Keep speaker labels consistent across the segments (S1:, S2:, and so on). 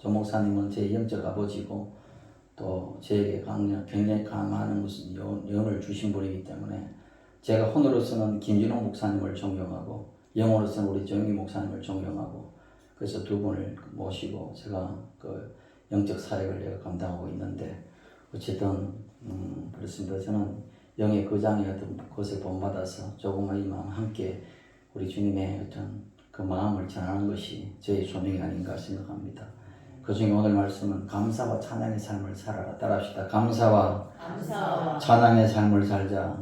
S1: 조 목사님은 제 영적 아버지고 또 저에게 굉장히 강한 무슨 연을 주신 분이기 때문에 제가 혼으로서는 김진홍 목사님을 존경하고 영어로서는 우리 정희 목사님을 존경하고 그래서 두 분을 모시고 제가 그 영적 사역을 내가 감당하고 있는데 어쨌든 그렇습니다. 저는 영의 거장의 어떤 것을 본받아서 조금만 이 마음 함께 우리 주님의 어떤 그 마음을 전하는 것이 저의 소명이 아닌가 생각합니다. 그 중에 오늘 말씀은 감사와 찬양의 삶을 살아라. 따라합시다. 감사와 찬양의 삶을 살자.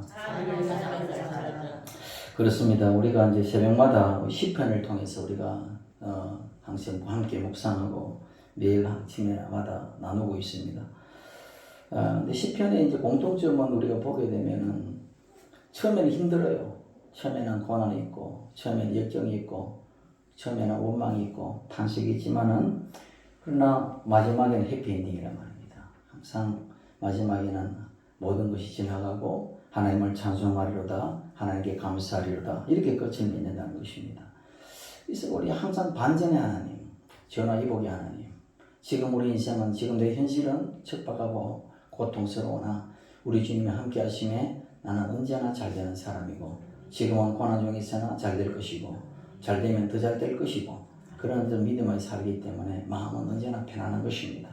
S1: 그렇습니다. 우리가 이제 새벽마다 시편을 통해서 우리가 항상 함께 묵상하고 매일 아침마다 나누고 있습니다. 근데 시편의 이제 공통점은 우리가 보게 되면은 처음에는 힘들어요. 처음에는 고난이 있고, 처음에는 역경이 있고, 처음에는 원망이 있고, 탄식이 있지만은 그러나 마지막에는 해피엔딩이란 말입니다. 항상 마지막에는 모든 것이 지나가고 하나님을 찬송하리로다, 하나님께 감사하리로다 이렇게 끝을 맺는다는 것입니다. 그래서 우리 항상 반전의 하나님, 전화위복의 하나님. 지금 우리 인생은 지금 내 현실은 척박하고 고통스러우나 우리 주님이 함께 하심에 나는 언제나 잘 되는 사람이고 지금은 고난 중에 있으나 잘 될 것이고 잘 되면 더 잘 될 것이고 그런 믿음을 살기 때문에 마음은 언제나 편안한 것입니다.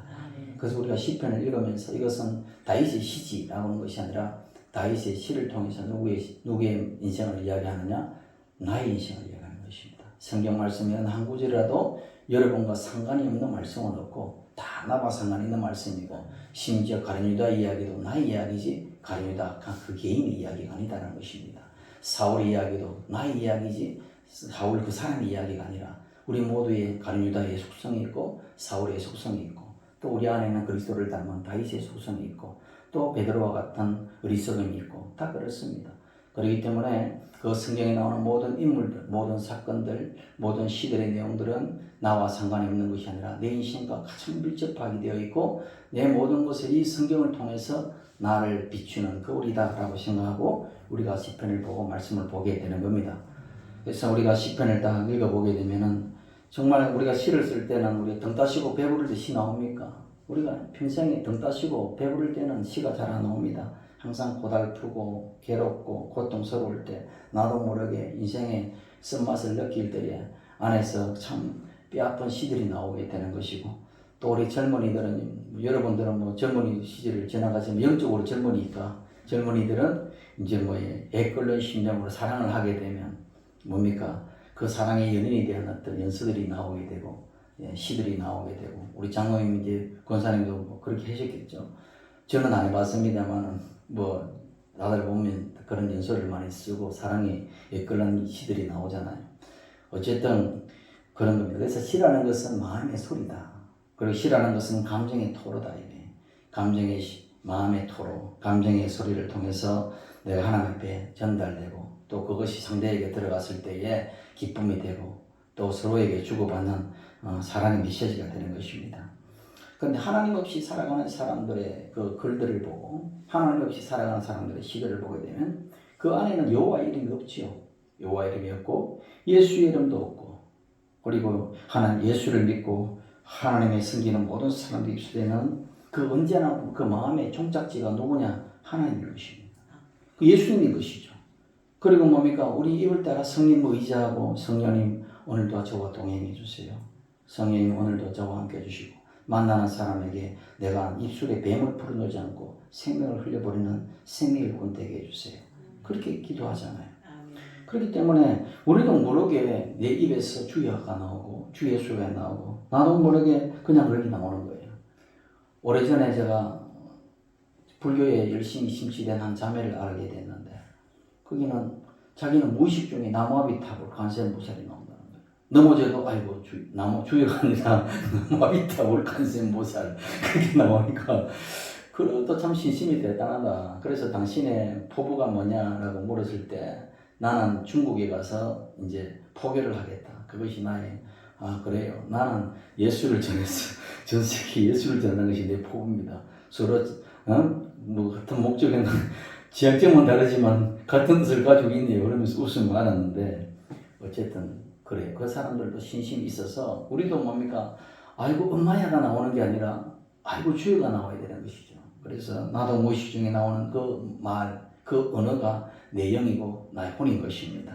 S1: 그래서 우리가 시편을 읽으면서 이것은 다윗의 시지라고 하는 것이 아니라 다윗의 시를 통해서 누구의 인생을 이야기하느냐? 나의 인생을 이야기하는 것입니다. 성경 말씀에는 한 구절이라도 여러분과 상관이 없는 말씀은 없고 다 나와 상관이 있는 말씀이고 심지어 가룟유다 이야기도 나의 이야기지 가룟유다 그 개인의 이야기가 아니다라는 것입니다. 사울의 이야기도 나의 이야기지 사울 그 사람의 이야기가 아니라 우리 모두의 가룟유다의 속성이 있고 사울의 속성이 있고 또 우리 안에는 그리스도를 닮은 다윗의 속성이 있고 또 베드로와 같은 어리석음이 있고 다 그렇습니다. 그렇기 때문에 그 성경에 나오는 모든 인물들, 모든 사건들, 모든 시들의 내용들은 나와 상관이 없는 것이 아니라 내 인생과 가장 밀접하게 되어 있고 내 모든 것을 이 성경을 통해서 나를 비추는 거울이다라고 생각하고 우리가 시편을 보고 말씀을 보게 되는 겁니다. 그래서 우리가 시편을 딱 읽어보게 되면은 정말 우리가 시를 쓸 때는 우리가 등 따시고 배부를 때 시 나옵니까? 우리가 평생에 등 따시고 배부를 때는 시가 잘 안 나옵니다. 항상 고달프고 괴롭고 고통스러울 때 나도 모르게 인생의 쓴맛을 느낄 때에 안에서 참 뼈아픈 시들이 나오게 되는 것이고 또 우리 젊은이들은 여러분들은 뭐 젊은이 시절을 지나가시면 영적으로 젊으니까 젊은이들은 이제 뭐 애끓는 심정으로 사랑을 하게 되면 뭡니까? 그 사랑의 연인이 대한 어떤 연수들이 나오게 되고 시들이 나오게 되고 우리 장로님 이제 권사님도 뭐 그렇게 하셨겠죠. 저는 안 해봤습니다만 뭐 다들 보면 그런 연설을 많이 쓰고 사랑이 그런 시들이 나오잖아요. 어쨌든 그런 겁니다. 그래서 시라는 것은 마음의 소리다. 그리고 시라는 것은 감정의 토로다. 감정의 마음의 토로, 감정의 소리를 통해서 내가 하나님 앞에 전달되고 또 그것이 상대에게 들어갔을 때에 기쁨이 되고 또 서로에게 주고받는 사랑의 메시지가 되는 것입니다. 그런데 하나님 없이 살아가는 사람들의 그 글들을 보고 하나님 없이 살아가는 사람들의 시들을 보게 되면 그 안에는 여호와 이름이 없지요. 여호와 이름이 없고 예수의 이름도 없고 그리고 하나님 예수를 믿고 하나님의 섬기는 모든 사람들이 입수되는 그 언제나 그 마음의 종착지가 누구냐? 하나님인 것입니다. 그 예수님인 것이죠. 그리고 뭡니까? 우리 입을 따라 성령 의지하고 성령님 오늘도 저와 동행해 주세요. 성령님 오늘도 저와 함께 해주시고 만나는 사람에게 내가 입술에 뱀을 풀어놓지 않고 생명을 흘려버리는 생명의 군 되게 해주세요. 그렇게 기도하잖아요. 그렇기 때문에 우리도 모르게 내 입에서 주여가 나오고 주 예수가 나오고 나도 모르게 그냥 그렇게 나오는 거예요. 오래전에 제가 불교에 열심히 심취된 한 자매를 알게 됐는데 거기는 자기는 무의식 중에 나무아비 탑을 관세음보살이 나온다는 거예요. 넘어져도 아이고 주여가 아니라 나무아비 탑을 관세음보살 그렇게 나오니까 그것도 참 신심이 대단하다. 그래서 당신의 포부가 뭐냐라고 물었을 때 나는 중국에 가서 이제 포교를 하겠다. 그것이 나의 그래요. 나는 예수를 전해서 전 세계 예수를 전하는 것이 내 포부입니다. 서로 뭐 같은 목적은 지향점은 다르지만 같은 뜻을 가지고 있네요. 그러면서 웃음 많았는데 어쨌든 그래요. 그 사람들도 신심이 있어서 우리도 뭡니까 아이고 엄마야가 나오는 게 아니라 아이고 주여가 나와야 되는 것이죠. 그래서 나도 무의식 중에 나오는 그 말, 그 언어가 내 영이고 나의 혼인 것입니다.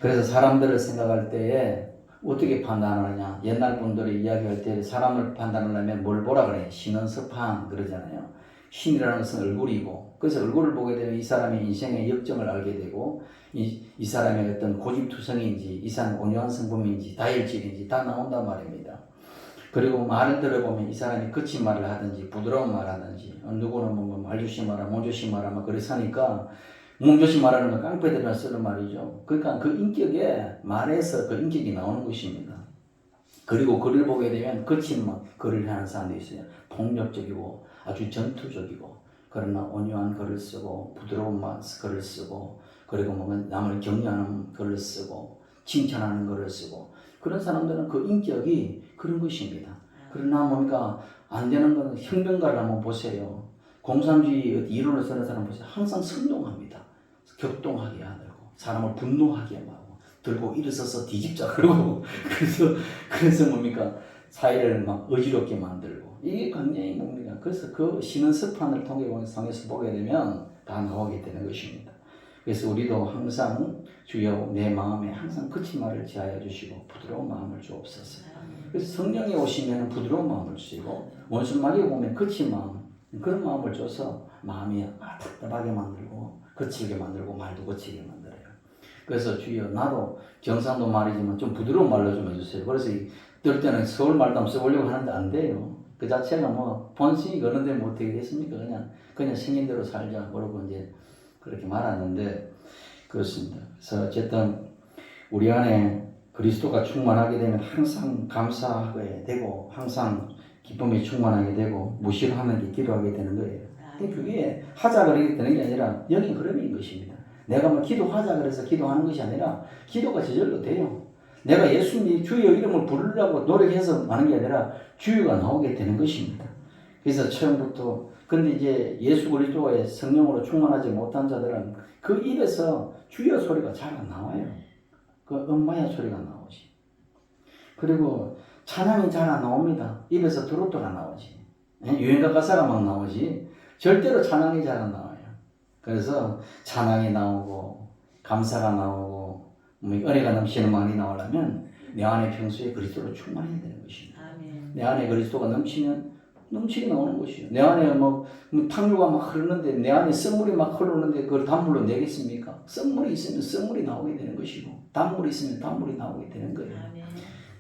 S1: 그래서 사람들을 생각할 때에 어떻게 판단하느냐. 옛날 분들이 이야기할 때 사람을 판단하려면 뭘 보라 그래요. 신은섭한 그러잖아요. 신이라는 것은 얼굴이고, 그래서 얼굴을 보게 되면 이 사람의 인생의 역정을 알게 되고, 이 사람의 어떤 고집투성인지, 이 사람의 온유한 성품인지, 다혈질인지 다 나온단 말입니다. 그리고 말을 들어보면 이 사람이 거친 말을 하든지 부드러운 말을 하든지, 누구는 뭐 말조심 마라 몸조심 마라 막 그렇게 사니까 몸조심 말하는 건 깡패들이나 쓰는 말이죠. 그러니까 그 인격에 말에서 그 인격이 나오는 것입니다. 그리고 글을 보게 되면 거친 글을 하는 사람도 있어요. 폭력적이고 아주 전투적이고, 그러나 온유한 글을 쓰고 부드러운 글을 쓰고, 그리고 뭐 남을 격려하는 글을 쓰고 칭찬하는 글을 쓰고, 그런 사람들은 그 인격이 그런 것입니다. 그러나 뭔가 안 되는 건 혁명가를 한번 보세요. 공산주의 이론을 쓰는 사람 보세요. 항상 선동합니다. 격동하게 하고 사람을 분노하게 하고 들고 일어서서 뒤집자 그러고 그래서 뭡니까? 사회를 막 어지럽게 만들고, 이게 굉장히 뭡니까? 그래서 그 신은섭판을 통해서 보게 되면 다 나오게 되는 것입니다. 그래서 우리도 항상 주여 내 마음에 항상 거친 말을 제하여 주시고 부드러운 마음을 주옵소서. 그래서 성령이 오시면 부드러운 마음을 주시고, 원수마귀 오면 거친 마음, 그런 마음을 줘서 마음이 답답하게 만들고 거칠게 만들고 말도 거칠게 만들어요. 그래서 주여 나도 경상도 말이지만 좀 부드러운 말로 좀 해주세요. 그래서 어떨 때는 서울 말도 한번 써보려고 하는데 안 돼요. 그 자체가 뭐 본심이 그런데 뭐 어떻게 됐습니까? 그냥 생긴 대로 살자 그러고 이제 그렇게 말하는데, 그렇습니다. 그래서 어쨌든 우리 안에 그리스도가 충만하게 되면 항상 감사하게 되고 항상 기쁨이 충만하게 되고 무실하게 기도하게 되는 거예요. 그게 하자 그러게 되는 게 아니라 영의 흐름인 것입니다. 내가 뭐 기도하자 그래서 기도하는 것이 아니라 기도가 저절로 돼요. 내가 예수님 주여 이름을 부르려고 노력해서 하는 게 아니라 주여가 나오게 되는 것입니다. 그래서 처음부터, 근데 이제 예수 그리스도의 성령으로 충만하지 못한 자들은 그 입에서 주여 소리가 잘 안 나와요. 그 엄마야 소리가 나오지. 그리고 찬양이 잘 안 나옵니다. 입에서 트로트가 나오지. 유행가 가사가 막 나오지. 절대로 찬양이 잘 안 나와요. 그래서 찬양이 나오고 감사가 나오고 은혜가 넘치는 말이 나오려면 내 안에 평소에 그리스도로 충만해야 되는 것입니다. 아멘. 내 안에 그리스도가 넘치게 나오는 것이요. 내 안에 뭐 탕류가 막 흐르는데, 내 안에 썩물이 막 흐르는데 그걸 단물로 내겠습니까? 썩물이 있으면 썩물이 나오게 되는 것이고, 단물이 있으면 단물이 나오게 되는 거예요. 아멘.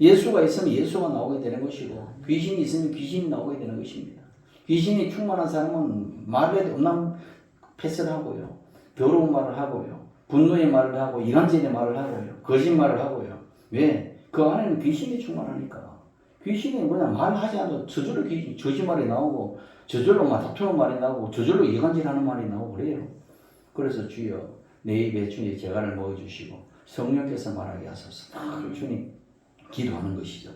S1: 예수가 있으면 예수가 나오게 되는 것이고, 귀신이 있으면 귀신이 나오게 되는 것입니다. 귀신이 충만한 사람은 말에 음란 패스를 하고요, 더러운 말을 하고요, 분노의 말을 하고, 이간질의 말을 하고요, 거짓말을 하고요. 왜? 그 안에는 귀신이 충만하니까. 귀신이 그냥 말하지 않아도 저절로 거짓말이 나오고, 저절로 막 다투는 말이 나오고, 저절로 이간질하는 말이 나오고 그래요. 그래서 주여 내 입에 주의 재간을 먹어주시고 성령께서 말하게 하소서. 주님 기도하는 것이죠.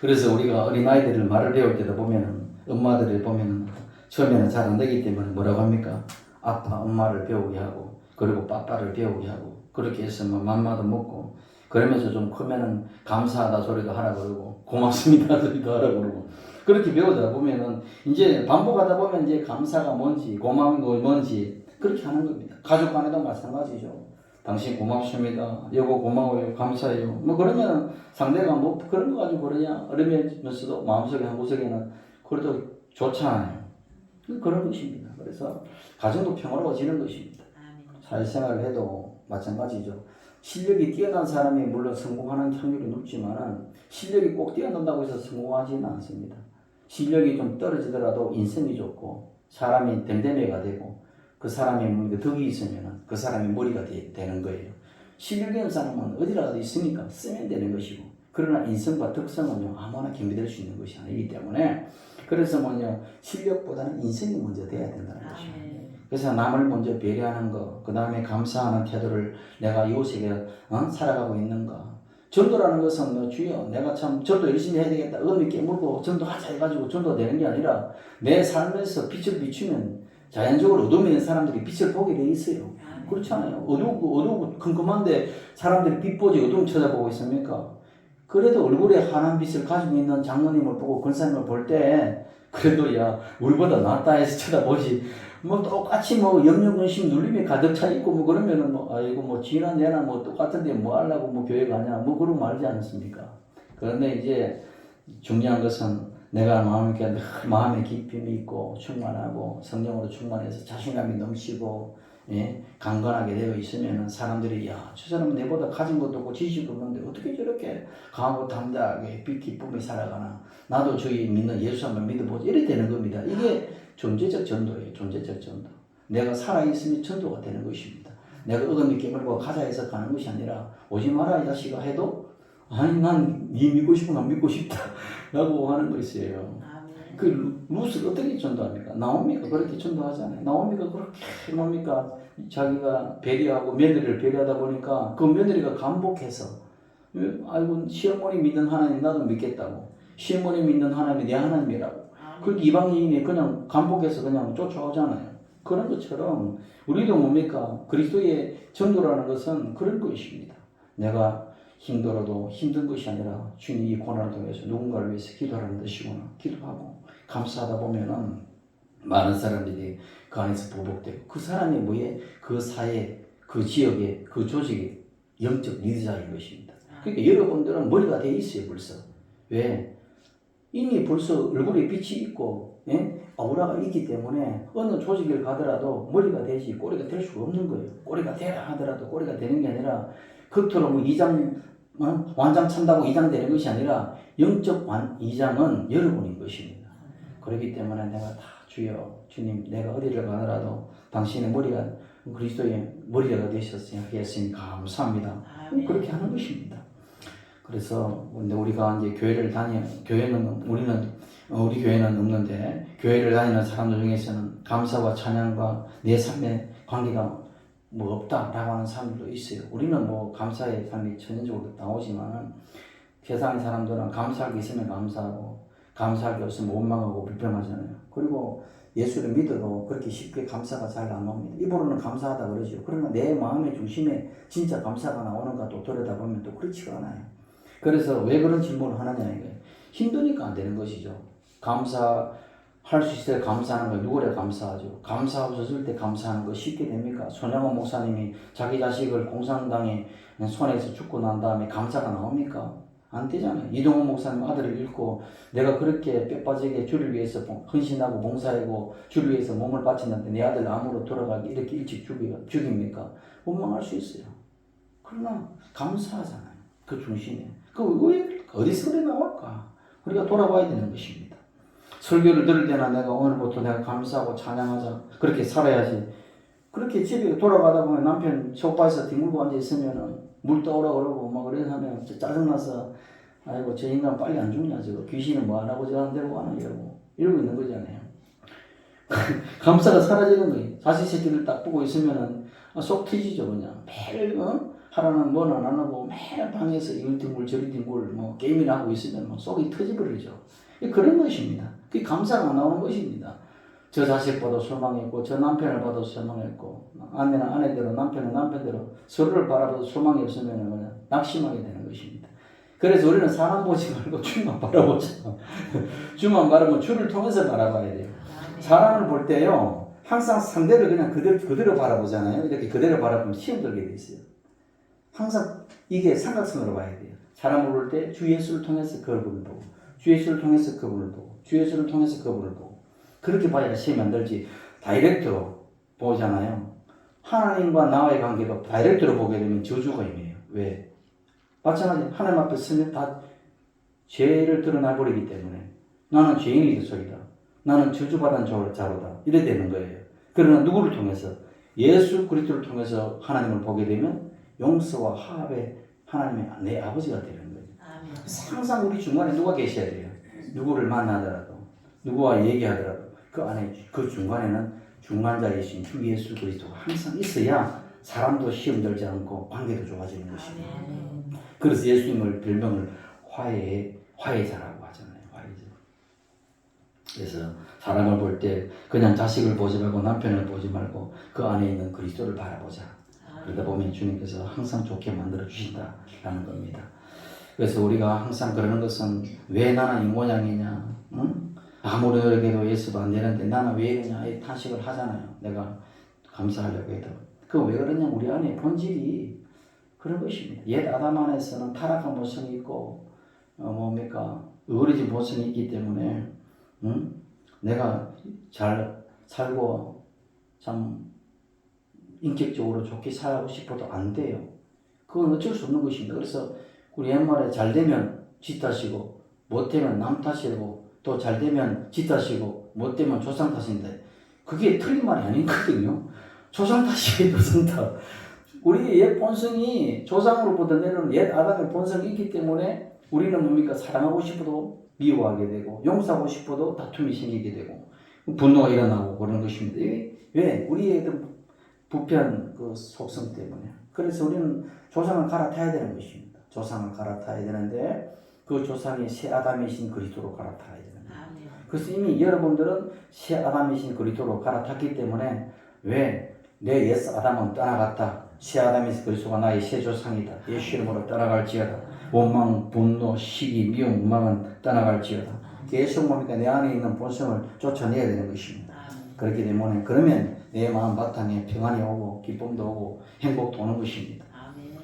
S1: 그래서 우리가 어린아이들을 말을 배울 때도 보면은, 엄마들을 보면은 처음에는 잘 안 되기 때문에 뭐라고 합니까? 아빠, 엄마를 배우게 하고, 그리고 빠빠를 배우게 하고, 그렇게 해서 뭐 맘마도 먹고, 그러면서 좀 크면은 감사하다 소리도 하라 그러고, 고맙습니다 소리도 하라 그러고, 그렇게 배우다 보면은 이제 반복하다 보면 이제 감사가 뭔지, 고마운 거 뭔지 그렇게 하는 겁니다. 가족 간에도 마찬가지죠. 당신 고맙습니다. 여보 고마워요. 감사해요. 뭐 그러면 상대가 뭐 그런 거 가지고 그러냐 이러면서도 마음속에 한 구석에는 그래도 좋잖아요. 그런 것입니다. 그래서 가정도 평화로워지는 것입니다. 사회생활을 해도 마찬가지죠. 실력이 뛰어난 사람이 물론 성공하는 확률이 높지만 실력이 꼭 뛰어난다고 해서 성공하지는 않습니다. 실력이 좀 떨어지더라도 인성이 좋고 사람이 댐댐해가 되고 그 사람이 덕이 있으면 그 사람이 머리가 되는 거예요. 실력이 있는 사람은 어디라도 있으니까 쓰면 되는 것이고, 그러나 인성과 덕성은요 아무나 겸비될 수 있는 것이 아니기 때문에, 그래서 실력보다는 인성이 먼저 돼야 된다는 것입니다. 그래서 남을 먼저 배려하는 것, 그 다음에 감사하는 태도를 내가 이웃에게 살아가고 있는가. 전도라는 것은 주여 내가 참 전도 열심히 해야 되겠다, 의미 깨물고 전도하자 해가지고 전도되는 게 아니라, 내 삶에서 빛을 비추면 자연적으로 어둠에 있는 사람들이 빛을 보게 돼 있어요. 그렇잖아요. 어두우고 컴컴한데 사람들이 빛 보지 어둠 쳐다보고 있습니까? 그래도 얼굴에 환한 빛을 가지고 있는 장로님을 보고 권사님을 볼 때 그래도 야 우리보다 낫다 해서 쳐다보지 뭐 똑같이 뭐 염려 근심 눌림이 가득 차 있고 뭐 그러면은 뭐 아이고 뭐 지나 내나 뭐 똑같은데 뭐 하려고 뭐 교회 가냐 뭐 그러고 말지 않습니까? 그런데 이제 중요한 것은 내가 마음에 깊임이 있고 충만하고 성령으로 충만해서 자신감이 넘치고 예? 강건하게 되어 있으면 사람들이 야, 저 사람은 내보다 가진 것도 없고 지식도 없는데 어떻게 저렇게 강하고 담대하게 기쁨이 살아가나 나도 저희 믿는 예수 한번 믿어보자 이래 되는 겁니다. 이게 존재적 전도예요. 존재적 전도. 내가 살아있으면 전도가 되는 것입니다. 내가 어금니 깨물고 가자 해서 가는 것이 아니라 오지 마라 이 자식아 해도 아니 난 네 믿고 싶으면 안 믿고 싶다 라고 하는 것이에요. 그 룻을 어떻게 전도합니까? 나오미가 그렇게 전도하잖아요. 나오미가 그렇게 뭡니까? 자기가 배려하고 며느리를 배려하다 보니까 그 며느리가 감복해서 아이고 시어머니 믿는 하나님 나도 믿겠다고 시어머니 믿는 하나님이 내 하나님이라고 그 이방인이 그냥 감복해서 그냥 쫓아오잖아요. 그런 것처럼 우리도 뭡니까? 그리스도의 전도라는 것은 그런 것입니다. 내가 힘들어도 힘든 것이 아니라 주님이 이 고난을 통해서 누군가를 위해서 기도하는 것이구나. 기도하고 감사하다 보면은 많은 사람들이 그 안에서 보복되고 그 사람이 뭐에 그 사회, 그 지역의 그 조직의 영적 리더자인 것입니다. 그러니까 여러분들은 머리가 돼 있어요 벌써. 왜? 이미 벌써 얼굴에 빛이 있고 예? 아우라가 있기 때문에 어느 조직을 가더라도 머리가 되지 꼬리가 될 수가 없는 거예요. 꼬리가 되라 하더라도 꼬리가 되는 게 아니라 겉으로 뭐 완장 찬다고 이장 되는 것이 아니라 영적 이장은 여러분인 것입니다. 그렇기 때문에 내가 다 주여 주님 내가 어디를 가더라도 당신의 머리가 그리스도의 머리가 되셨으니 하겠으니 감사합니다. 그렇게 하는 것입니다. 그래서 근데 우리가 이제 교회를 교회는 우리 교회는 없는데 교회를 다니는 사람들 중에서는 감사와 찬양과 내 삶의 관계가 뭐 없다라고 하는 사람들도 있어요. 우리는 뭐 감사의 삶이 전형적으로 나오지만 세상의 사람들은 감사할 게 있으면 감사하고 감사할 게 없으면 원망하고 불평하잖아요. 그리고 예수를 믿어도 그렇게 쉽게 감사가 잘 안 나옵니다. 입으로는 감사하다 그러죠. 그러나 내 마음의 중심에 진짜 감사가 나오는가 또 들여다보면 또 그렇지가 않아요. 그래서 왜 그런 질문을 하느냐 이거예요. 힘드니까 안 되는 것이죠. 감사할 수 있을 때 감사하는 거 누구래 감사하죠. 감사없을 때 감사하는 거 쉽게 됩니까? 손양원 목사님이 자기 자식을 공산당의 손에서 죽고 난 다음에 감사가 나옵니까? 안 되잖아요. 이동훈 목사님 아들을 잃고 내가 그렇게 뼈 빠지게 주를 위해서 헌신하고 봉사하고 주를 위해서 몸을 바쳤는데 내 아들 암으로 돌아가기 이렇게 일찍 죽입니까? 원망할 수 있어요. 그러나 감사하잖아요. 그 중심에. 왜 어디서 그래 나올까? 우리가 돌아봐야 되는 것입니다. 설교를 들을 때나 내가 오늘부터 내가 감사하고 찬양하자 그렇게 살아야지. 그렇게 집에 돌아가다 보면 남편 소파에서 뒹굴고 앉아 있으면은 물 떠오라 그러고 막 그래 하면 짜증나서 아이고 저 인간 빨리 안 죽냐 저거 귀신은 뭐 안 하고 저런 데로 가나 이러고 있는 거잖아요. 감사가 사라지는 거예요. 자식 새끼들 딱 보고 있으면은 속 터지죠 그냥 매일 하라는 뭐는 안 하고 매일 방에서 이리 뒹굴 저리 뒹굴 뭐 게임이나 하고 있으면 뭐 속이 터져버리죠. 그런 것입니다. 그게 감사가 안 나오는 것입니다. 저 자식 봐도 소망했고 저 남편을 봐도 소망했고 아내는 아내대로 남편은 남편대로 서로를 바라봐도 소망이 없으면 그냥 낙심하게 되는 것입니다. 그래서 우리는 사람 보지 말고 주만 바라보자. 주만 바라보면 주를 통해서 바라봐야 돼요. 사람을 볼 때요 항상 상대를 그냥 그대로 바라보잖아요. 이렇게 그대로 바라보면 시험 들게 돼 있어요. 항상 이게 삼각선으로 봐야 돼요. 사람을 볼 때 주 예수를 통해서 그분을 보고 주 예수를 통해서 그분을 보고 주 예수를 통해서 그분을 보고 그렇게 봐야 시험이 안 들지 다이렉트로 보잖아요. 하나님과 나와의 관계도 다이렉트로 보게 되면 저주가 임해요. 왜? 마찬가지 하나님 앞에 서면 다 죄를 드러나버리기 때문에 나는 죄인이 되소이다. 나는 저주받은 자로다. 이래 되는 거예요. 그러나 누구를 통해서? 예수 그리스도를 통해서 하나님을 보게 되면 용서와 화합의 하나님의 내 아버지가 되는 거예요. 아멘. 항상 우리 중간에 누가 계셔야 돼요. 누구를 만나더라도 누구와 얘기하더라도 그 안에 그 중간에는 중간자이신 주 예수 그리스도가 항상 있어야 사람도 시험 들지 않고 관계도 좋아지는 것입니다. 그래서 예수님을 별명을 화해자라고 하잖아요. 화해자. 그래서 사람을 볼 때 그냥 자식을 보지 말고 남편을 보지 말고 그 안에 있는 그리스도를 바라보자. 그러다 보면 주님께서 항상 좋게 만들어 주신다라는 겁니다. 그래서 우리가 항상 그러는 것은 왜 나는 이 모양이냐, 응? 아무리 노력해도 예수도 안 되는데 나는 왜 이러냐, 이 탄식을 하잖아요. 내가 감사하려고 해도. 그 왜 그러냐, 우리 안에 본질이 그런 것입니다. 옛 아담 안에서는 타락한 모습이 있고, 뭡니까, 어리진 모습이 있기 때문에, 응? 내가 잘 살고 참 인격적으로 좋게 살고 싶어도 안 돼요. 그건 어쩔 수 없는 것입니다. 그래서 우리 옛말에 잘 되면 지 탓이고 못 되면 남 탓이고 또 잘 되면 지 탓이고 못 되면 조상 탓인데 그게 틀린 말이 아니거든요. 조상 탓이에요. 조상 탓. 우리 옛 본성이 조상으로부터 내려오는 옛 아담의 본성이 있기 때문에 우리는 뭡니까? 사랑하고 싶어도 미워하게 되고 용서하고 싶어도 다툼이 생기게 되고 분노가 일어나고 그런 것입니다. 왜? 우리의 부패한 그 속성 때문에. 그래서 우리는 조상을 갈아타야 되는 것입니다. 조상을 갈아타야 되는데 그 조상이 새 아담이신 그리스도로 갈아타야 되는 거예요. 그래서 이미 여러분들은 새 아담이신 그리스도로 갈아탔기 때문에 왜 내 옛 아담은 떠나갔다. 새 아담이신 그리스도가 나의 새 조상이다. 예수 이름으로 떠나갈지어다. 원망, 분노, 시기, 미움, 원망은 떠나갈지어다. 계속 뭡니까? 내 안에 있는 본성을 쫓아내야 되는 것입니다. 그렇기 때문에 그러면 내 마음 바탕에 평안이 오고 기쁨도 오고 행복도 오는 것입니다.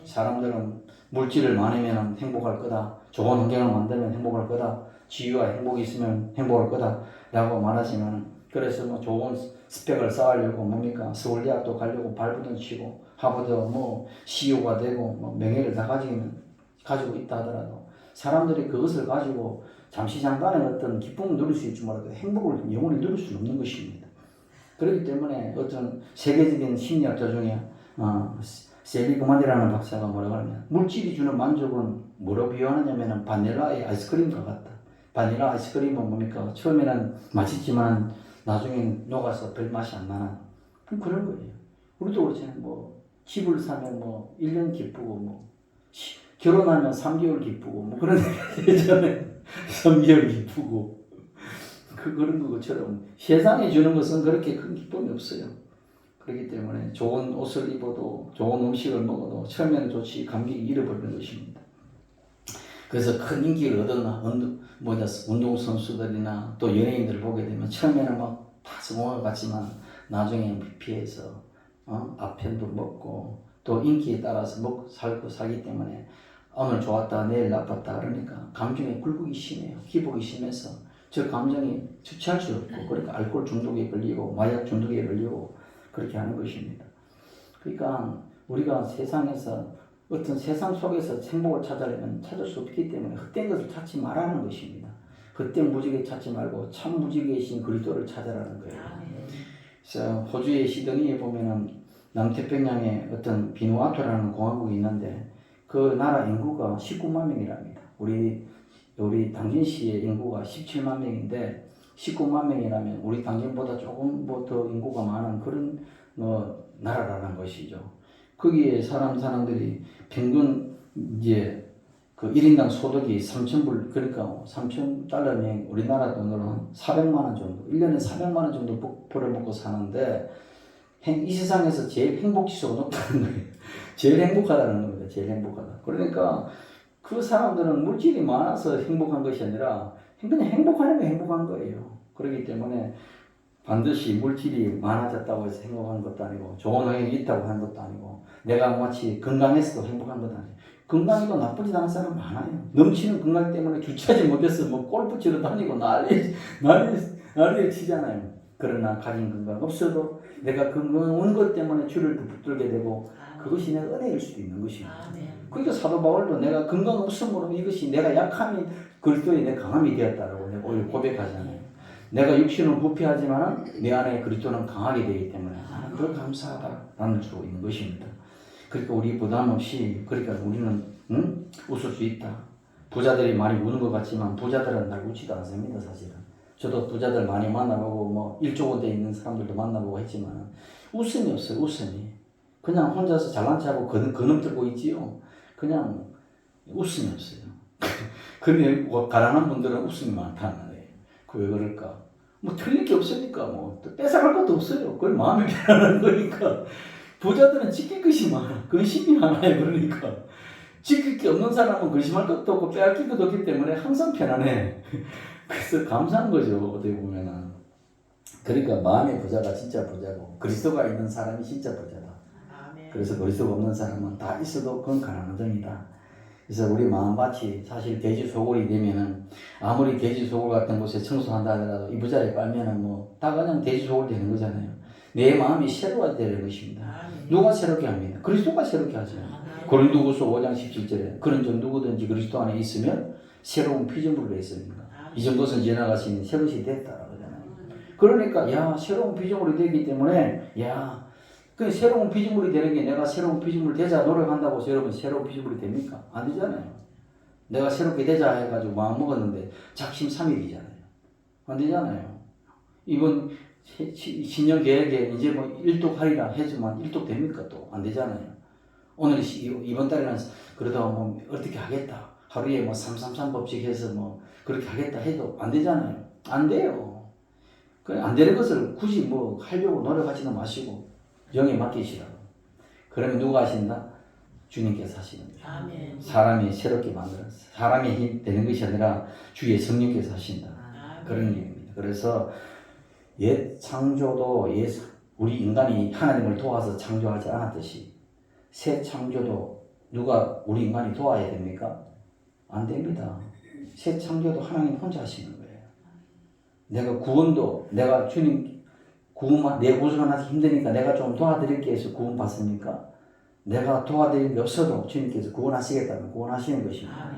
S1: 사람들은 물질을 많으면 행복할 거다. 좋은 환경을 만들면 행복할 거다. 지위와 행복이 있으면 행복할 거다. 라고 말하지만 그래서 뭐 좋은 스펙을 쌓으려고 뭡니까? 서울대학도 가려고 발버둥 치고 하버드 뭐 CEO가 되고 뭐 명예를 다 가지고 있다 하더라도 사람들이 그것을 가지고 잠시 잠깐의 어떤 기쁨을 누릴 수 있지 몰라도 행복을 영원히 누릴 수는 없는 것입니다. 그렇기 때문에 어떤 세계적인 심리학자 중에 셀리그만이라는 박사가 뭐라고 하냐면 물질이 주는 만족은 뭐로 비유하느냐면 바닐라의 아이스크림과 같다. 바닐라 아이스크림은 뭡니까? 처음에는 맛있지만 나중엔 녹아서 별 맛이 안 나는 그런 거예요. 우리도 그렇잖아요. 뭐 집을 사면 뭐 1년 기쁘고 뭐 결혼하면 3개월 기쁘고 뭐 그런 예전에 3개월 기쁘고 그런 것처럼 세상에 주는 것은 그렇게 큰 기쁨이 없어요. 그렇기 때문에 좋은 옷을 입어도 좋은 음식을 먹어도 처음에는 좋지 감격이 잃어버리는 것입니다. 그래서 큰 인기를 얻었나 운동선수들이나 또 연예인들을 보게 되면 처음에는 막 다 성공한 것 같지만 나중에는 피해서 아편도 먹고 또 인기에 따라서 먹고 살고 살기 때문에 오늘 좋았다 내일 나빴다 그러니까 감정에 굴곡이 심해요. 기복이 심해서 저 감정이 주체할 수 없고 그러니까 알코올 중독에 걸리고 마약 중독에 걸리고 그렇게 하는 것입니다. 그러니까 우리가 세상에서 어떤 세상 속에서 행복을 찾으려면 찾을 수 없기 때문에 헛된 것을 찾지 말라는 것입니다. 헛된 무지개 찾지 말고 참 무지개이신 그리스도를 찾으라는 거예요. 그래서 호주의 시드니에 보면은 남태평양에 어떤 비누아토라는 공화국이 있는데 그 나라 인구가 19만 명이랍니다. 우리 당진시의 인구가 17만 명인데 19만 명이라면 우리 당진보다 조금 더 인구가 많은 그런 나라라는 것이죠. 거기에 사람들이 평균 이제 그 1인당 소득이 3,000불 그러니까 3,000달러면 우리나라 돈으로 한 400만 원 정도 1년에 400만 원 정도 벌어먹고 사는데 이 세상에서 제일 행복지수가 높다는 거예요. 제일 행복하다는 겁니다. 제일 행복하다. 그러니까 그 사람들은 물질이 많아서 행복한 것이 아니라 그냥 행복하는 게 행복한 거예요. 그렇기 때문에 반드시 물질이 많아졌다고 해서 행복한 것도 아니고 좋은 환경이 있다고 하는 것도 아니고 내가 마치 건강해서도 행복한 것도 아니고 건강해도 나쁘지 않은 사람 많아요. 넘치는 건강 때문에 주체하지 못해서 뭐 골프 치러 다니고 난리를 치잖아요. 그러나 가진 건강 없어도 내가 건강한 것 때문에 주를 붙들게 되고 그것이 내 은혜일 수도 있는 것입니다. 그러니까 사도 바울도 내가 건강 없음으로 이것이 내가 약함이 그리스도의 내 강함이 되었다라고 내가 오히려 고백하잖아요. 내가 육신은 부패하지만 내 안에 그리스도는 강하게 되기 때문에 나는 그걸 감사하다라는 수 있는 것입니다. 그러니까 우리 부담 없이 그러니까 우리는 웃을 수 있다. 부자들이 많이 우는 것 같지만 부자들은 날 웃지도 않습니다. 사실은. 저도 부자들 많이 만나보고 뭐 1조 원대 있는 사람들도 만나보고 했지만 웃음이 없어요. 웃음이. 그냥 혼자서 잘난 체하고 그놈 들고 있지요. 그냥 웃음이 없어요. 근데 가난한 분들은 웃음이 많다는 거예요. 그 왜 그럴까? 뭐 틀릴 게 없으니까 뭐 뺏어갈 것도 없어요. 그걸 마음이 편안한 거니까. 부자들은 지킬 것이 많아. 근심이 많아요. 그러니까 지킬 게 없는 사람은 근심할 것도 없고 빼앗길 것도 없기 때문에 항상 편안해. 그래서 감사한 거죠, 어떻게 보면은. 그러니까 마음의 부자가 진짜 부자고 그리스도가 있는 사람이 진짜 부자다. 그래서 그리스도가 없는 사람은 다 있어도 그건 가난하정이다. 그래서 우리 마음밭이 사실 돼지 소굴이 되면은 아무리 돼지 소굴 같은 곳에 청소한다 하더라도 이 부자리 빨면은 뭐 다 그냥 돼지 소굴 되는 거잖아요. 내 마음이 새로워야 되는 것입니다. 누가 새롭게 합니다? 그리스도가 새롭게 하죠. 고린도후서 5장 17절에 그런즉 누구든지 그리스도 안에 있으면 새로운 피조물로 있습니다. 이전 것은 지나가시니 새로이 됐다. 그러니까 야 새로운 피조물이 되기 때문에 야 그 새로운 피조물이 되는 게 내가 새로운 피조물 되자 노력한다고 해서 여러분 새로운 피조물이 됩니까? 안 되잖아요. 내가 새롭게 되자 해가지고 마음 먹었는데 작심삼일이잖아요. 안 되잖아요. 이번 신년 계획에 이제 뭐 일독하리라 해지만 일독 됩니까? 또 안 되잖아요. 오늘 이번 달에는 그러다 뭐 어떻게 하겠다. 하루에 뭐 333 법칙 해서 뭐 그렇게 하겠다 해도 안 되잖아요. 안 돼요. 안 되는 것을 굳이 뭐 하려고 노력하지는 마시고 영에 맡기시라고. 그러면 누가 하신다? 주님께서 하시는 거예요. 사람이 새롭게 만들어서 사람의 힘 되는 것이 아니라 주의 성령께서 하신다. 그런 의미입니다. 그래서 옛 창조도 우리 인간이 하나님을 도와서 창조하지 않았듯이 새 창조도 누가 우리 인간이 도와야 됩니까? 안 됩니다. 새 창조도 하나님 혼자 하시는 거예요. 내가 구원도 내가 주님 구원만 내 구조가 나서 힘드니까 내가 좀 도와드릴게 해서 구원 받습니까? 내가 도와드릴 게 없어도 주님께서 구원하시겠다면 구원하시는 것입니다.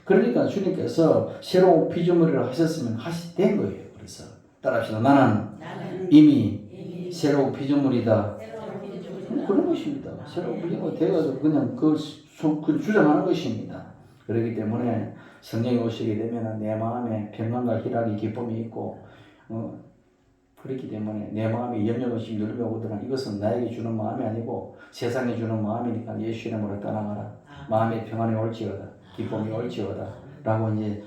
S1: 그러니까 주님께서 새로운 피조물을 하셨으면 된 거예요. 그래서 따라합시다. 나는 이미 새로운 피조물이다. 그런 것입니다. 새로운 피조물이 되어서 그냥 그 주장하는 것입니다. 그렇기 때문에 성령이 오시게 되면 내 마음에 평안과 희락이 기쁨이 있고 그렇기 때문에 내 마음이 염려없이 누르며 오더라. 이것은 나에게 주는 마음이 아니고 세상에 주는 마음이니까 예수 이름으로 떠나가라. 마음의 평안이 올지어다. 기쁨이 올지어다. 라고 이제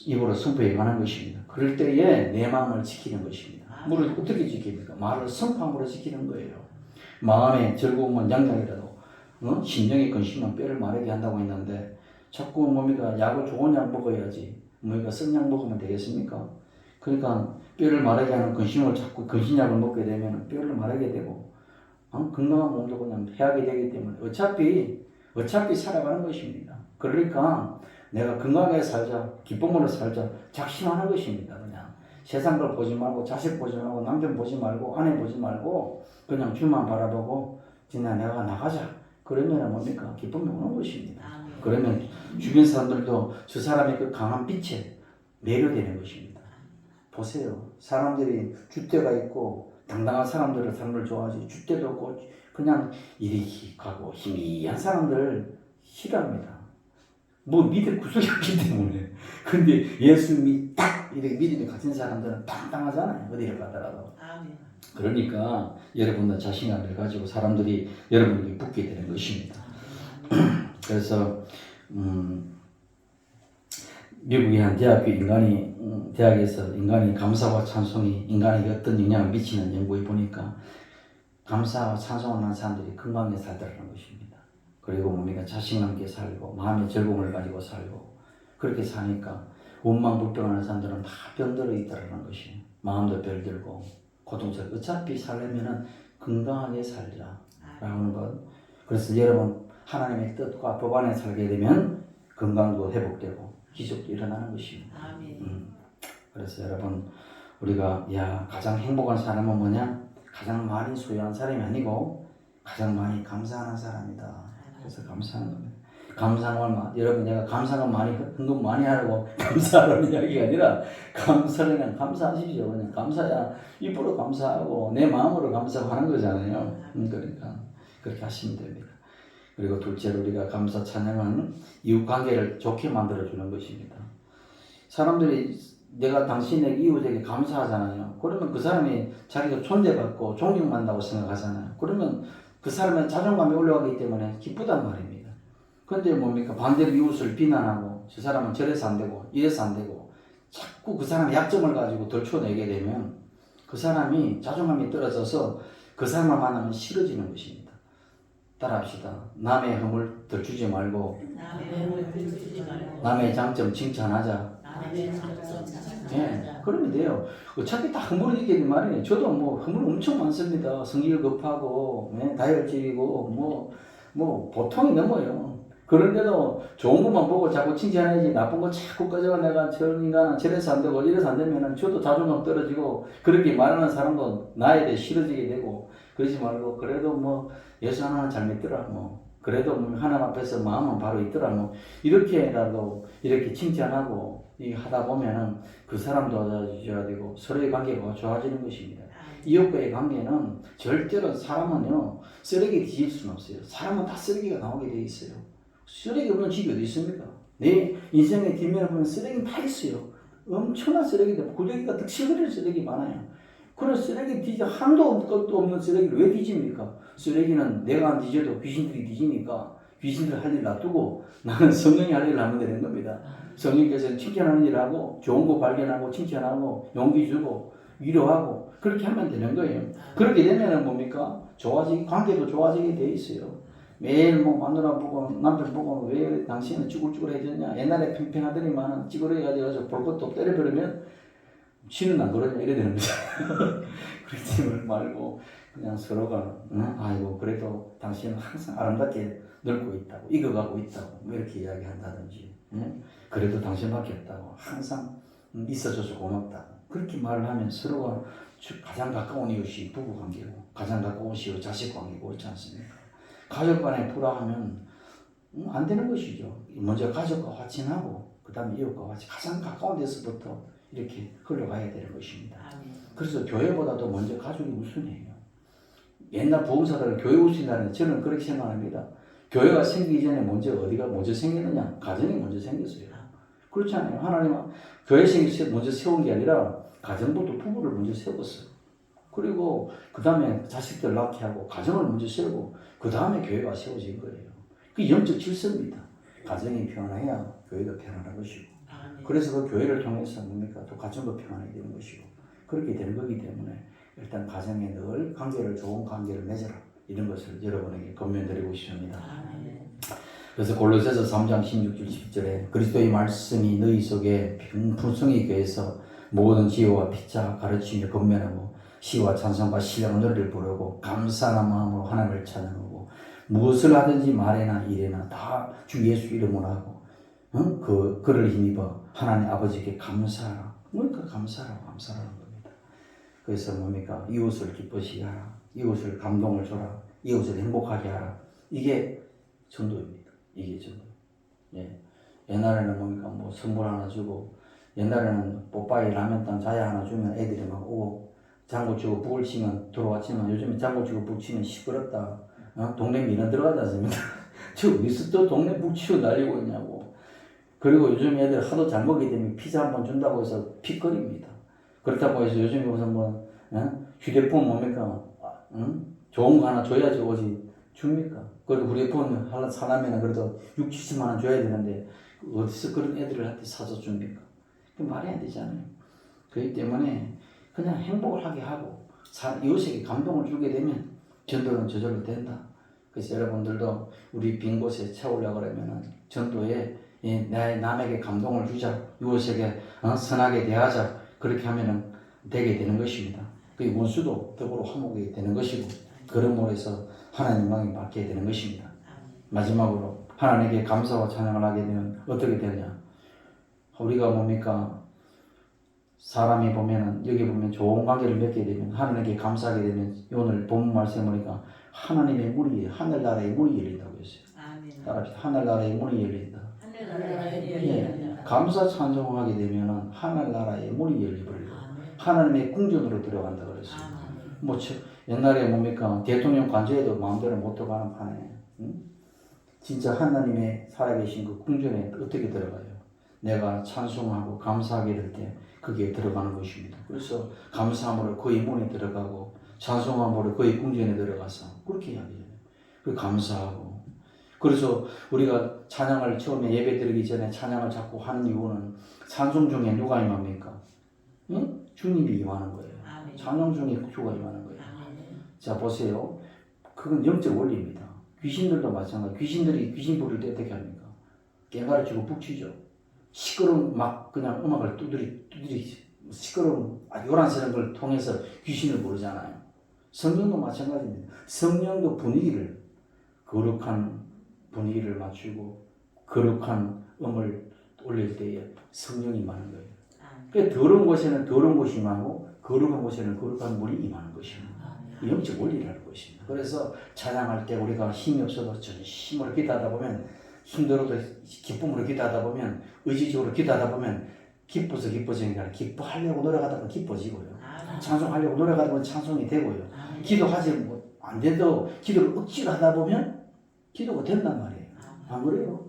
S1: 입으로 선포해 가는 것입니다. 그럴 때에 내 마음을 지키는 것입니다. 물을 어떻게 지킵니까? 말을 선포함으로 지키는 거예요. 마음의 즐거움은 양약이라도 심령의 근심은 뼈를 마르게 한다고 했는데 자꾸 뭡니까? 약을 좋은 약 먹어야지 뭡니까? 쓴 약 먹으면 되겠습니까? 그러니까 뼈를 마르게 하는 근심을 자꾸 근심약을 먹게 되면 뼈를 마르게 되고 건강한 몸도 그냥 해하게 되기 때문에 어차피 살아가는 것입니다. 그러니까 내가 건강하게 살자, 기쁨으로 살자, 작심하는 것입니다. 그냥 세상 걸 보지 말고 자식 보지 말고 남편 보지 말고 아내 보지 말고 그냥 주만 바라보고 진짜 내가 나가자. 그러면 뭡니까? 기쁨이 오는 것입니다. 그러면 주변 사람들도 저 사람의 그 강한 빛에 매료되는 것입니다. 보세요. 사람들이 줏대가 있고 당당한 사람을 좋아하지 줏대도 없고 그냥 이리 가고 희미한 사람들을 싫어합니다. 뭐 믿을 구석이 없기 때문에. 근데 예수님이 딱 이렇게 믿음이 가진 사람들은 당당하잖아요. 어디를 가더라도. 그러니까 여러분도 자신감을 가지고 사람들이 여러분에게 붙게 되는 것입니다. 그래서 미국의 한 대학에서 인간이 감사와 찬송이 인간에게 어떤 영향을 미치는 연구에 보니까 감사와 찬송하는 사람들이 건강하게 살더라는 것입니다. 그리고 뭡니까? 자신감 있게 살고 마음의 즐거움을 가지고 살고 그렇게 사니까 원망불평하는 사람들은 다 병들어 있다는 것이 마음도 병들고 고통스럽고 어차피 살려면은 건강하게 살자라는 것. 그래서 여러분 하나님의 뜻과 법 안에 살게 되면 건강도 회복되고 기적도 일어나는 것입니다. 그래서 여러분 우리가 가장 행복한 사람은 뭐냐? 가장 많이 소유한 사람이 아니고 가장 많이 감사하는 사람이다. 그래서 감사하는 겁니다. 여러분 내가 감사가 많이 헌금 많이 하라고 감사하라는 이야기가 아니라 그냥 감사하십시오. 그냥 감사야 입으로 감사하고 내 마음으로 감사하는 거잖아요. 그러니까 그렇게 하시면 됩니다. 그리고 둘째로 우리가 감사 찬양은 이웃 관계를 좋게 만들어 주는 것입니다. 사람들이 내가 당신에게 이웃에게 감사하잖아요. 그러면 그 사람이 자기가 존재받고 존경받는다고 생각하잖아요. 그러면 그 사람은 자존감이 올라가기 때문에 기쁘단 말입니다. 그런데 뭡니까? 반대로 이웃을 비난하고 저 사람은 저래서 안 되고 이래서 안 되고 자꾸 그 사람의 약점을 가지고 덜쳐내게 되면 그 사람이 자존감이 떨어져서 그 사람을 만나면 싫어지는 것입니다. 따라합시다. 남의 허물 들추지 말고
S2: 남의 허물 들추지 말고
S1: 남의 장점 칭찬하자.
S2: 남의 장점
S1: 예,
S2: 칭찬하자.
S1: 그러면 돼요. 어차피 다 허물이 있기 말이에요. 저도 뭐 허물 엄청 많습니다. 성질 급하고, 다혈질이고, 뭐 보통이 넘어요. 그런데도 좋은 것만 보고 자꾸 칭찬해야지 나쁜 거 자꾸 꺼져가 내가 저 인간은 저래서 안 되고 이래서 안 되면은 저도 자존감 떨어지고 그렇게 말하는 사람도 나에 대해 싫어지게 되고 그러지 말고 그래도 뭐 예수 하나는 잘 믿더라 뭐 그래도 뭐 하나님 앞에서 마음은 바로 있더라 뭐 이렇게라도 이렇게 칭찬하고 이 하다 보면은 그 사람도 좋아져야 되고 서로의 관계가 좋아지는 것입니다. 이웃과의 관계는 절대로 사람은요 쓰레기 뒤질 수는 없어요. 사람은 다 쓰레기가 나오게 돼 있어요. 쓰레기 없는 집이 어디 있습니까? 내 인생의 뒷면을 보면 쓰레기 다 있어요. 엄청난 쓰레기들, 구더기가 득실거리는 쓰레기 많아요. 그런 쓰레기 뒤져 한도 끝도 없는 쓰레기를 왜 뒤집니까? 쓰레기는 내가 안 뒤져도 귀신들이 뒤지니까 귀신들 할 일 놔두고 나는 성령이 할 일을 하면 되는 겁니다. 성령께서는 칭찬하는 일을 하고 좋은 거 발견하고 칭찬하고 용기 주고 위로하고 그렇게 하면 되는 거예요. 그렇게 되면은 뭡니까? 관계도 좋아지게 돼 있어요. 매일 뭐 마누라 보고 남편 보고 왜 당신은 쭈글쭈글해졌냐 옛날에 팽팽하더니만 찌그러져가지고 볼 것도 때려버리면 지는 안 그러냐 이래 되는 거죠. 그러지 말고 그냥 서로가 아이고 그래도 당신은 항상 아름답게 늙고 있다고 익어가고 있다고 뭐 이렇게 이야기한다든지 그래도 당신밖에 없다고 항상 있어줘서 고맙다고 그렇게 말을 하면 서로가 가장 가까운 이웃이 부부관계고 가장 가까운 이웃이 자식관계고 있지 않습니까? 가족 간에 불화하면 안 되는 것이죠. 먼저 가족과 화친하고 그 다음에 이웃과 화친 가장 가까운 데서부터 이렇게 흘러가야 되는 것입니다. 그래서 교회보다도 먼저 가족이 우선이에요. 옛날 부흥사들은 교회 우선이라는 저는 그렇게 생각합니다. 교회가 생기기 전에 어디가 먼저 생겼느냐? 가정이 먼저 생겼어요. 그렇지 않아요? 하나님은 교회 먼저 세운 게 아니라 가정부터 부부를 먼저 세웠어요. 그리고 그 다음에 자식들 낳게 하고 가정을 먼저 세우고 그 다음에 교회가 세워진 거예요. 그게 영적 질서입니다. 가정이 평안해야 교회가 평안한 것이고 그래서 그 교회를 통해서 뭡니까? 또 가정도 평안하게 되는 것이고 그렇게 되는 거기 때문에 일단 가정에 늘 좋은 관계를 맺어라 이런 것을 여러분에게 권면드리고 싶습니다. 그래서 골로새서 3장 16절 17절에 그리스도의 말씀이 너희 속에 풍성히 계해서 모든 지혜와 피차 가르치며 권면하고 시와 찬송과 신령한 노래를 부르고 감사한 마음으로 하나님을 찬양하고 무엇을 하든지 말이나 일이나 다 주 예수 이름으로 하고 그를 힘입어 하나님 아버지께 감사하라. 그러니까 감사하라는 겁니다. 그래서 뭡니까? 이웃을 기쁘시게 하라. 이웃을 감동을 줘라. 이웃을 행복하게 하라. 이게 전도입니다. 이게 전도. 예. 옛날에는 뭡니까? 뭐 선물 하나 주고 옛날에는 뽀빠이 라면땅 자야 하나 주면 애들이 막 오고 장구 치고 북을 치면 들어왔지만 요즘에 장구 치고 북 치면 시끄럽다. 동네 민원 들어가지 않습니까? 저 어디서 또 동네 북 치고 날리고 있냐고. 그리고 요즘 애들 하도 잘 먹게 되면 피자 한 번 준다고 해서 픽거립니다. 그렇다고 해서 요즘에 무슨 휴대폰 뭡니까? 좋은 거 하나 줘야지 오지 줍니까? 그래도 휴대폰 하나 사려면 그래도 6, 70만 원 줘야 되는데 어디서 그런 애들한테 사서 줍니까? 그 말이 안 되잖아요. 그렇기 때문에 그냥 행복을 하게 하고 이웃에게 감동을 주게 되면 전도는 저절로 된다. 그래서 여러분들도 우리 빈 곳에 채우려고 그러면 전도에 남에게 감동을 주자. 이웃에게 선하게 대하자. 그렇게 하면 되게 되는 것입니다. 그 원수도 더불어 화목하게 되는 것이고 그러므로 해서 하나님 영광이 받게 되는 것입니다. 마지막으로 하나님께 감사와 찬양을 하게 되면 어떻게 되냐? 우리가 뭡니까? 사람이 보면은 여기 보면 좋은 관계를 맺게 되면 하나님께 감사하게 되면 오늘 본문 말씀을 보니까 하나님의 문이 하늘나라의 문이 열린다고 했어요. 따라합시다. 하늘나라의 문이 열린다. 예, 감사 찬송하게 되면은 하늘나라의 문이 열려버리고 하나님의 궁전으로 들어간다 그랬어요. 뭐 옛날에 뭡니까 대통령 관저에도 마음대로 못 들어가는 판에 진짜 하나님의 살아계신 그 궁전에 어떻게 들어가요? 내가 찬송하고 감사하게 될 때 거기에 들어가는 것입니다. 그래서 감사함으로 그의 문에 들어가고 찬송함으로 그의 궁전에 들어가서 그렇게 이야기해요. 그 감사하고 그래서 우리가 찬양을 처음에 예배 드리기 전에 찬양을 자꾸 하는 이유는 찬송 중에 누가 임합니까? 응? 주님이 임하는 거예요. 찬양 중에 주가 임하는 거예요. 자 보세요. 그건 영적 원리입니다. 귀신들도 마찬가지. 귀신들이 귀신 부를 때 어떻게 합니까? 깨가를 치고 북치죠. 시끄러운 막 그냥 음악을 두드리 시끄러운 요란스러운 걸 통해서 귀신을 부르잖아요. 성령도 마찬가지입니다. 성령도 거룩한 분위기를 맞추고 거룩한 음을 올릴 때에 성령이 임하는 거예요. 그러니까 더러운 곳에는 더러운 곳이 임하고 거룩한 곳에는 거룩한 물이 임하는 것입니다. 영적 원리라는 것입니다. 그래서 찬양할 때 우리가 힘이 없어도 전심으로 기도하다 보면 힘들어도 기쁨으로 기도하다 보면 의지적으로 기도하다 보면 기뻐서 기뻐지는 게 아니라 기뻐하려고 노력하다 보면 기뻐지고요. 찬송하려고 노력하다 보면 찬송이 되고요. 기도하지 안 돼도 기도를 억지로 하다 보면 기도가 된단 말이에요. 안 그래요?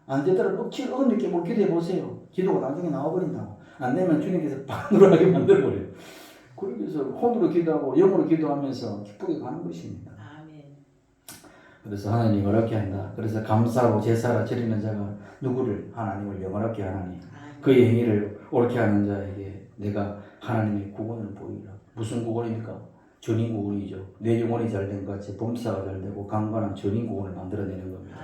S1: 안 되더라도 억지로 어긋게 뭘 기도해 보세요. 기도가 나중에 나와버린다고. 안 되면 주님께서 반으로 하게 만들어버려요. 그래서 혼으로 기도하고 영으로 기도하면서 기쁘게 가는 것입니다. 그래서 하나님이 어렵게 한다. 그래서 감사하고 제사라 드리는 자가 누구를? 하나님을 영어롭게 하나니 그의 행위를 옳게 하는 자에게 내가 하나님의 구원을 보이라. 무슨 구원입니까? 전인 구원이죠. 내 영혼이 잘된 것 같이 범사가 잘되고 강건한 전인 구원을 만들어내는 겁니다.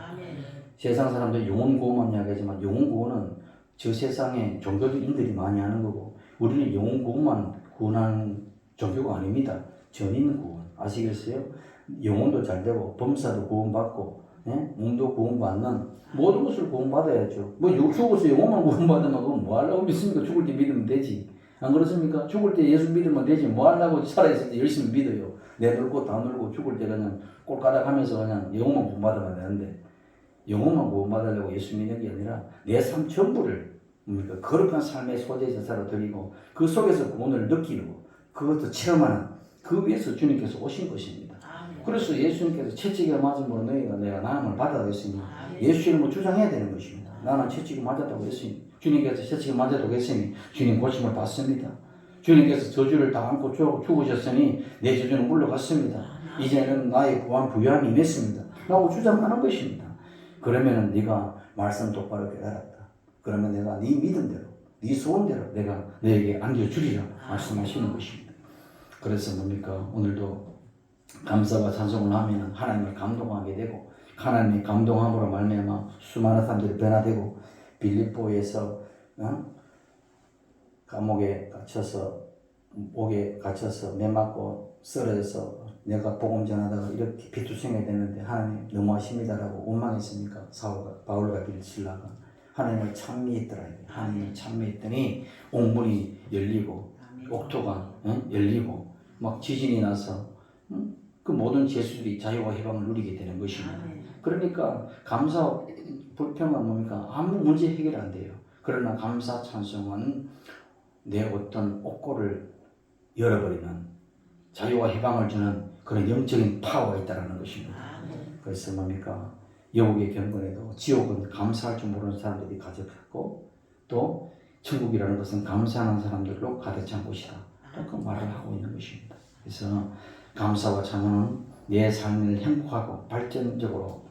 S1: 세상 사람들 영혼 구원만 이야기하지만 영혼 구원은 저 세상에 종교인들이 많이 하는 거고 우리는 영혼 구원만 구원하는 종교가 아닙니다. 전인 구원 아시겠어요? 영혼도 잘되고 범사도 구원받고 몸도 구원받는 모든 것을 구원받아야죠. 뭐 죽어서 영혼만 구원받으면 그건 뭐 하려고 믿습니까? 죽을 때 믿으면 되지. 안 그렇습니까? 죽을 때 예수 믿으면 되지. 뭐 하려고 살아있을 때 열심히 믿어요. 내놀고 다 놀고 죽을 때 그냥 꼴까닥 하면서 그냥 영혼만 구원받으면 되는데 영혼만 구원받으려고 예수 믿는 게 아니라 내 삶 전부를 거룩한 삶의 소재 제사로 드리고 그 속에서 구원을 느끼고 그것도 체험하는 그 위해서 주님께서 오신 것입니다. 그래서 예수님께서 채찍에 맞음으로 너희가 내가 나음을 받아들였으니 예수 이름으로 주장해야 되는 것입니다. 나는 채찍에 맞았다고 했으니 주님께서 채찍에 맞았다고 했으니 주님 고침을 받습니다. 주님께서 저주를 다 안고 죽으셨으니 내 저주는 물러갔습니다. 이제는 나의 구원 부유함이 임했습니다. 라고 주장하는 것입니다. 그러면 네가 말씀 똑바로 깨달았다. 그러면 내가 네 믿음대로 네 소원대로 내가 너에게 안겨주리라 말씀하시는 것입니다. 그래서 뭡니까? 오늘도 감사와 찬송을 하면 하나님을 감동하게 되고 하나님의 감동함으로 말미암아 수많은 사람들이 변화되고 빌립보에서 감옥에 갇혀서 옥에 갇혀서 매 맞고 쓰러져서 내가 복음 전하다가 이렇게 비투성이 됐는데 하나님 너무하십니다라고 원망했습니까? 바울과 빌실라가 하나님을 찬미했더라. 하나님을 찬미했더니 옥문이 열리고 옥토가 열리고 막 지진이 나서 그 모든 죄수들이 자유와 해방을 누리게 되는 것입니다. 그러니까 감사 불평은 뭡니까? 아무 문제 해결 안 돼요. 그러나 감사 찬송은 내 어떤 옥고를 열어버리는 자유와 해방을 주는 그런 영적인 파워가 있다는 것입니다. 그래서 뭡니까? 여국의 경건에도 지옥은 감사할 줄 모르는 사람들이 가득했고 또 천국이라는 것은 감사하는 사람들로 가득 찬 곳이다. 그 말을 하고 있는 것입니다. 그래서 감사와 찬양은 내 삶을 행복하고 발전적으로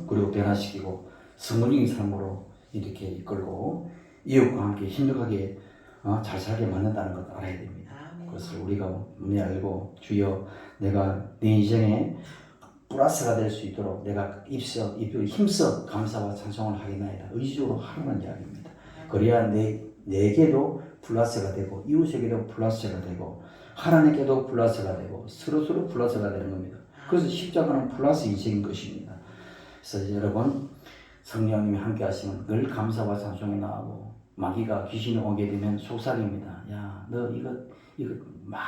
S1: 그리고 변화시키고 성문적인 삶으로 이렇게 이끌고 이웃과 함께 힘들하게 잘 살게 만든다는 것을 알아야 됩니다. 그것을 우리가 알고 주여 내가 내 인생에 플러스가 될 수 있도록 내가 힘써 감사와 찬송을 하겠나이다. 의지적으로 하라는 이야기입니다. 그래야 내게도 플러스가 되고 이웃에게도 플러스가 되고 하나님께도 플러스가 되고 서로 플러스가 되는 겁니다. 그래서 십자가는 플러스 인생인 것입니다. 그래서 여러분 성령님이 함께 하시면 늘 감사와 찬송에 나가고 마귀가 귀신이 오게 되면 속삭입니다. 야, 너 이거 막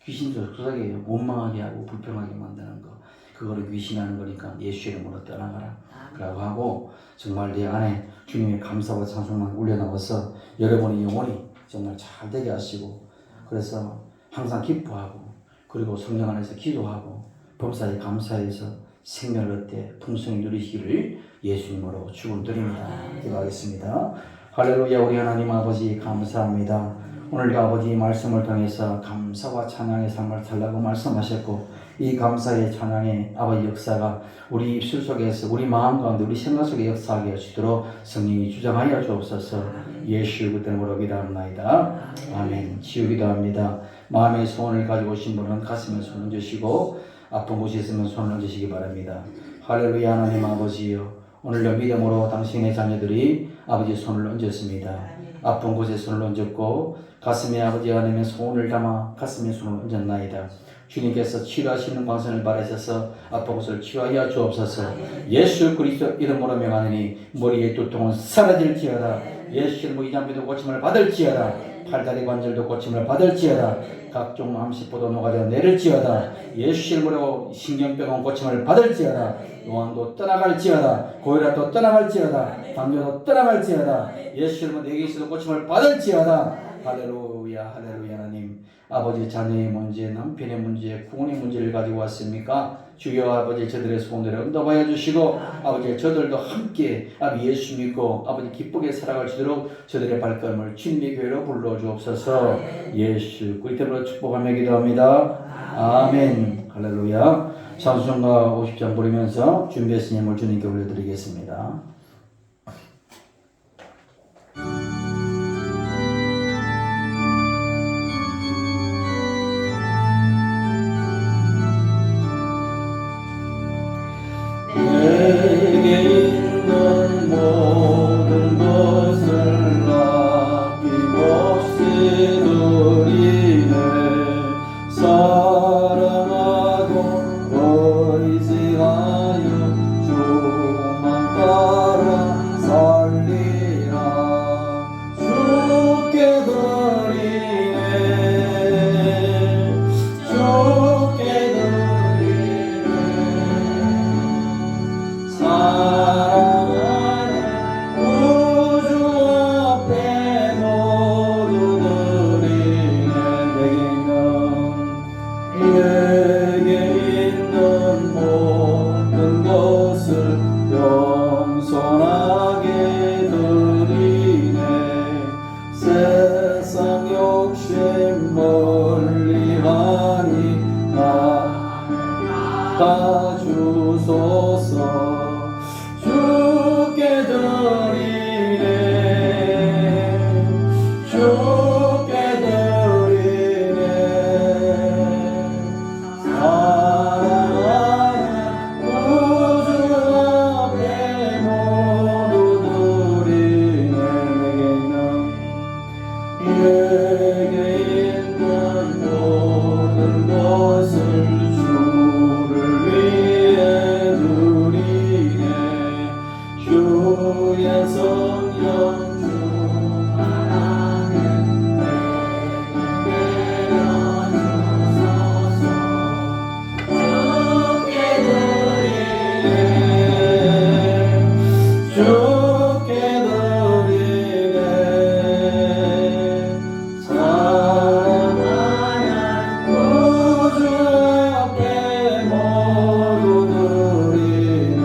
S1: 귀신 속삭여요. 원망하게 하고 불평하게 만드는 거. 그거를 귀신하는 거니까 예수 이름으로 떠나가라. 라고 하고 정말 내 안에 주님의 감사와 찬송만 올려놓아서 여러분의 영혼이 정말 잘 되게 하시고 그래서 항상 기뻐하고 그리고 성령 안에서 기도하고 범사에 감사해서 생명을 얻되 풍성히 누리시기를 예수님으로 축원드립니다. 기도하겠습니다. 할렐루야. 우리 하나님 아버지 감사합니다. 오늘도 아버지 말씀을 통해서 감사와 찬양의 삶을 살라고 말씀하셨고 이 감사의 찬양의 아버지 역사가 우리 입술 속에서 우리 마음 가운데 우리 생각 속에 역사하게 하시도록 성령이 주장하여 주옵소서. 예수 그때문에 기도합니다. 아멘. 치유기도 합니다. 마음의 소원을 가지고 오신 분은 가슴에 손을 얹으시고 아픈 곳이 있으면 손을 얹으시기 바랍니다. 할렐루야. 하나님 아버지요, 오늘도 믿음으로 당신의 자녀들이 아버지 손을 얹었습니다. 아픈 곳에 손을 얹었고 가슴에 아버지 하나님의 소원을 담아 가슴에 손을 얹었나이다. 주님께서 치료하시는 광선을 바라셔서 아픈 곳을 치유하여 주옵소서. 예수 그리스도 이름으로 명하느니 머리의 두통은 사라질지어다. 예수 이름으로 이장비도 고침을 받을지어다. 팔다리 관절도 고침을 받을지어다. 각종 암시포도 녹아져 내릴지어다. 예수 이름으로 신경병은 고침을 받을지어다. 노안도 떠나갈지어다. 고혈압도 떠나갈지어다. 당뇨도 떠나갈지어다. 예수 이름으로 내게 있어도 고침을 받을지어다. 할렐루야. 할렐루야. 하나님 아버지, 자녀의 문제, 남편의 문제, 부모의 문제를 가지고 왔습니까? 주여 아버지, 저들의 소원들을 응답하여 주시고 아버지, 저들도 함께 아버지 예수 믿고 아버지 기쁘게 살아갈 수 있도록 저들의 발걸음을 주님의 교회로 불러주옵소서. 예수 그리스도로 축복하며 기도합니다. 아멘. 할렐루야. 찬송가 50장 부르면서 준비했으니 예물 주님께 올려드리겠습니다. 내게 있는 모든 것을 아낌없이 드리네. 사랑하고 의지하여 주만 따라 살리라. 주께 드리네. 주께 드리네. 사랑하는 구주 앞에 모두 드리네. 내게 있는 모든 것을 겸손하게 드리네. 세상 욕심 멀리하니 나가주소서. 주께 드리네. 주께 드리네. 사랑하는 구주 앞에 모두 드리네. 내게 있는 모든 것을 주를 위해 드리네. 주의 성령 충만하게 내게 내려주소서. 주께 드리네. 주께 드리네. 사랑하는 구주 앞에 모두 드리네.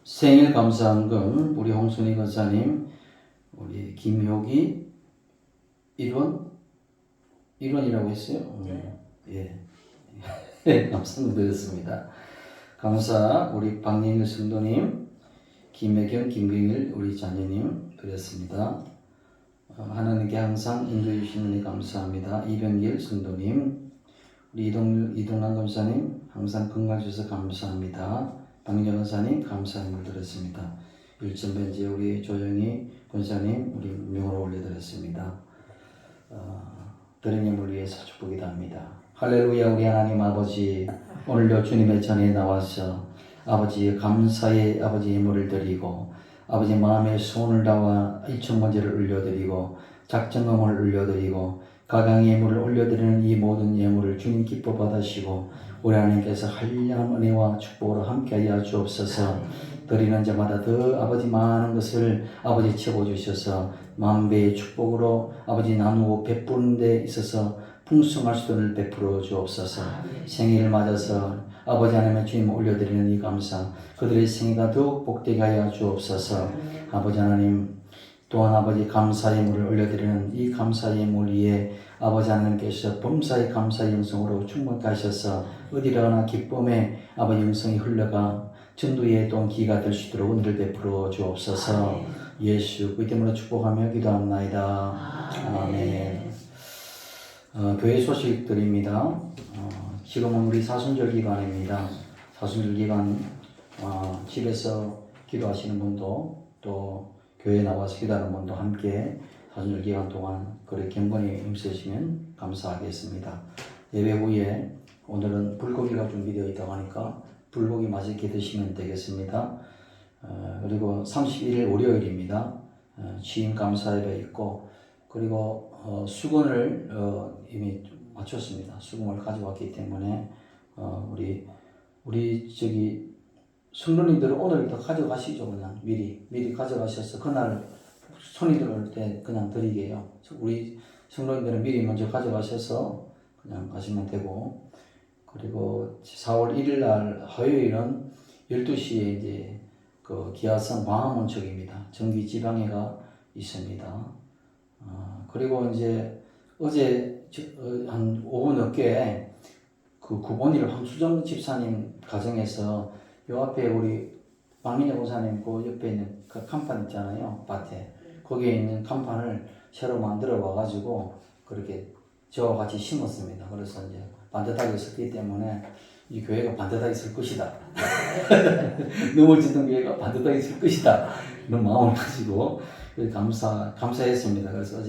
S1: 생일 감사헌금 우리 홍순희 권사님, 우리 김효기 1원이라고 했어요. 예. 감사합니다. 드렸습니다. 감사 우리 박예일 성도님, 김혜경, 김경일 우리 자녀님 드렸습니다. 하나님께 항상 인도해 주시는 은혜 감사합니다. 이병길 성도님, 우리 이동란 권사님 항상 건강 주셔서 감사합니다. 박영 권사님 감사의 물 드렸습니다. 일천변지에 우리 조영희 권사님 우리 명으로 올려드렸습니다. 드린 예물 위해서 축복이다 합니다. 할렐루야. 우리 하나님 아버지, 오늘도 주님의 전에 나와서 아버지 감사의 아버지 예물을 드리고 아버지 마음의 소원을 다와 일천번제를 올려드리고 작정금을 올려드리고 가강의 예물을 올려드리는 이 모든 예물을 주님 기뻐 받으시고 우리 하나님께서 한량한 은혜와 축복으로 함께하여 주옵소서. 드리는 자마다 더 아버지 많은 것을 아버지 채워주셔서 만배의 축복으로 아버지 나누고 베푸는 데 있어서 풍성할 수를 베풀어 주옵소서. 생일을 맞아서 아버지 하나님의 주님 올려드리는 이 감사, 그들의 생애가 더욱 복되게 하여 주옵소서. 아버지 하나님, 또한 아버지 감사의 예물을 올려드리는 이 감사의 예물 위에 아버지 하나님께서 범사의 감사의 영성으로 충만케 하셔서 어디라나 기쁨의 아버지 영성이 흘러가 전도에 또 기가 될 수 있도록 은혜를 베풀어 주옵소서. 예수 그 이름으로 축복하며 기도합나이다. 아멘. 교회 소식들입니다. 지금은 우리 사순절 기간입니다. 사순절 기간 집에서 기도하시는 분도 또 교회에 나와서 기도하는 분도 함께 사순절 기간 동안 그렇게 경건히 힘쓰시면 감사하겠습니다. 예배 후에 오늘은 불고기가 준비되어 있다고 하니까 불고기 맛있게 드시면 되겠습니다. 그리고 31일 월요일입니다. 취임 감사 예배 있고 그리고 수건을 이미 마쳤습니다. 수건을 가져왔기 때문에 우리 저기 성도님들은 오늘부터 가져가시죠. 그냥 미리 가져가셔서 그날 손이 들어올 때 그냥 드리게요. 우리 성도님들은 미리 먼저 가져가셔서 그냥 가시면 되고 그리고 4월 1일 날 화요일은 12시에 이제 그 기아성 광화문쪽입니다. 정기 지방회가 있습니다. 그리고 이제 어제 한 오후 늦게 그 구본일 황수정 집사님 가정에서 요 앞에 우리 박민혜 목사님 그 옆에 있는 그 간판 있잖아요. 밭에. 거기에 있는 간판을 새로 만들어 와가지고 그렇게 저와 같이 심었습니다. 그래서 이제 반듯하게 섰기 때문에 이 교회가 반듯하게 설 것이다. 넘어지던 교회가 반듯하게 설 것이다. 이런 마음을 가지고 감사했습니다. 그래서 어제